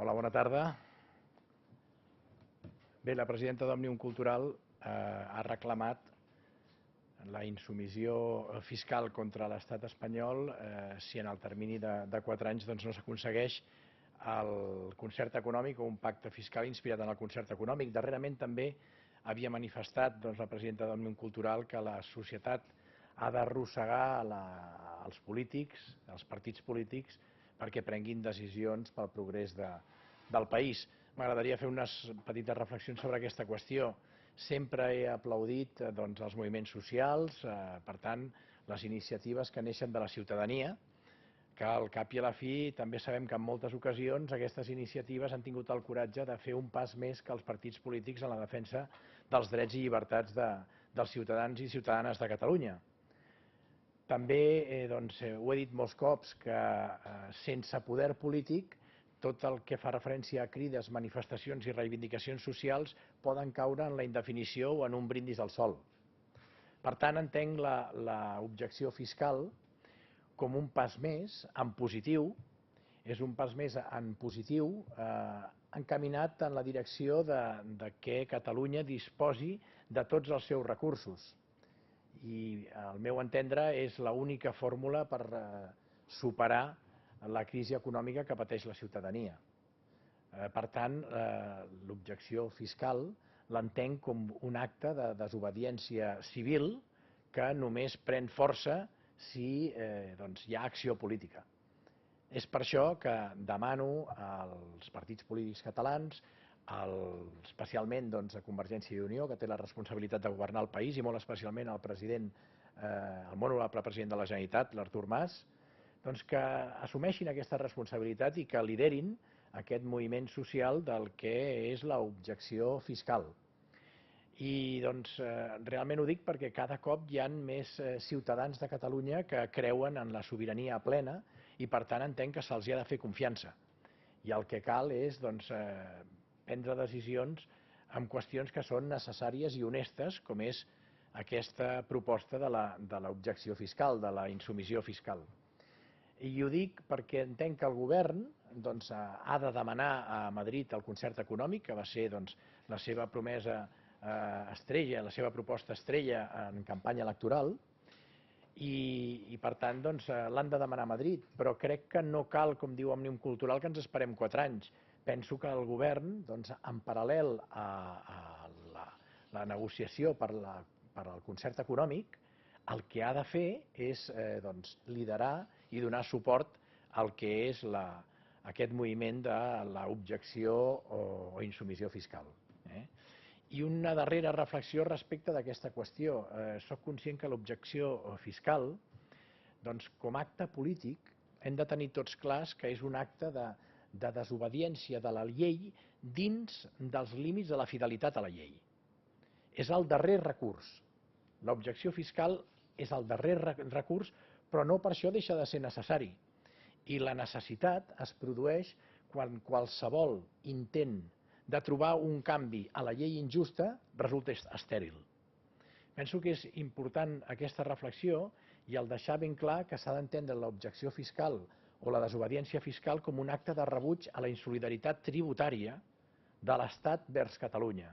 Hola, bona tarda. Bé, la presidenta d'Òmnium Cultural ha reclamat la insubmissió fiscal contra l'estat espanyol si en el termini de 4 anys no s'aconsegueix el concert econòmic o un pacte fiscal inspirat en el concert econòmic. Darrerament també havia manifestat la presidenta d'Òmnium Cultural que la societat ha d'arrossegar els polítics, els partits polítics, perquè prenguin decisions pel progrés del país. M'agradaria fer unes petites reflexions sobre aquesta qüestió. Sempre he aplaudit els moviments socials, per tant, les iniciatives que neixen de la ciutadania, que al cap i a la fi també sabem que en moltes ocasions aquestes iniciatives han tingut el coratge de fer un pas més que els partits polítics en la defensa dels drets i llibertats dels ciutadans i ciutadanes de Catalunya. També ho he dit molts cops que sense poder polític tot el que fa referència a crides, manifestacions i reivindicacions socials poden caure en la indefinició o en un brindis al sol. Per tant, entenc l'objecció fiscal com un pas més en positiu, és un pas més en positiu encaminat en la direcció de que Catalunya disposi de tots els seus recursos. I al meu entendre és l'única fórmula per superar la crisi econòmica que pateix la ciutadania. Per tant, l'objecció fiscal l'entenc com un acte de desobediència civil que només pren força si hi ha acció política. És per això que demano als partits polítics catalans, especialment a Convergència i Unió, que té la responsabilitat de governar el país, i molt especialment al president, el molt honorable president de la Generalitat, l'Artur Mas, que assumeixin aquesta responsabilitat i que liderin aquest moviment social del que és l'objecció fiscal. I realment ho dic perquè cada cop hi ha més ciutadans de Catalunya que creuen en la sobirania plena i per tant entenc que se'ls ha de fer confiança. I el que cal és prendre decisions en qüestions que són necessàries i honestes, com és aquesta proposta de l'objecció fiscal, de la insubmissió fiscal. I ho dic perquè entenc que el govern ha de demanar a Madrid el concert econòmic, que va ser la seva promesa estrella, la seva proposta estrella en campanya electoral, i per tant l'han de demanar a Madrid, però crec que no cal, com diu Òmnium Cultural, que ens esperem 4 anys. Penso que el govern, en paral·lel a la negociació per al concert econòmic, el que ha de fer és liderar i donar suport al que és aquest moviment de l'objecció o insubmissió fiscal. I una darrera reflexió respecte d'aquesta qüestió. Soc conscient que l'objecció fiscal, com a acte polític, hem de tenir tots clars que és un acte de desobediència de la llei dins dels límits de la fidelitat a la llei. És el darrer recurs. L'objecció fiscal és el darrer recurs, però no per això deixa de ser necessari. I la necessitat es produeix quan qualsevol intent de trobar un canvi a la llei injusta resulta estèril. Penso que és important aquesta reflexió i el deixar ben clar que s'ha d'entendre l'objecció fiscal o la desobediència fiscal com un acte de rebuig a la insolidaritat tributària de l'Estat vers Catalunya.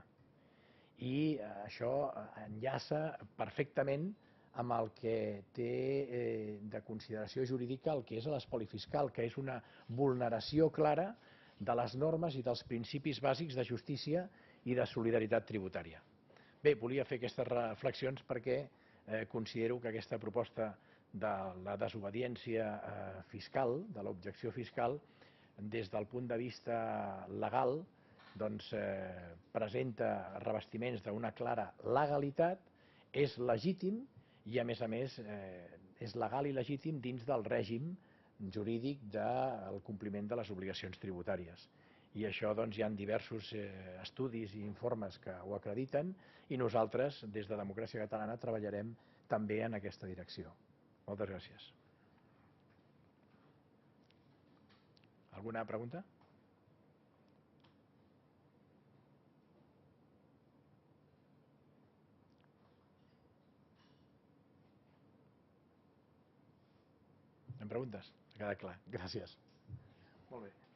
I això enllaça perfectament amb el que té de consideració jurídica el que és l'espoli fiscal, que és una vulneració clara de les normes i dels principis bàsics de justícia i de solidaritat tributària. Bé, volia fer aquestes reflexions perquè considero que aquesta proposta de la desobediència fiscal, de l'objecció fiscal, des del punt de vista legal, presenta revestiments d'una clara legalitat, és legítim i, a més, és legal i legítim dins del règim jurídic del compliment de les obligacions tributàries. I això hi ha diversos estudis i informes que ho acrediten i nosaltres, des de Democràcia Catalana, treballarem també en aquesta direcció. Moltes gràcies. Alguna pregunta? Em preguntes? Ha quedat clar. Gràcies. Molt bé.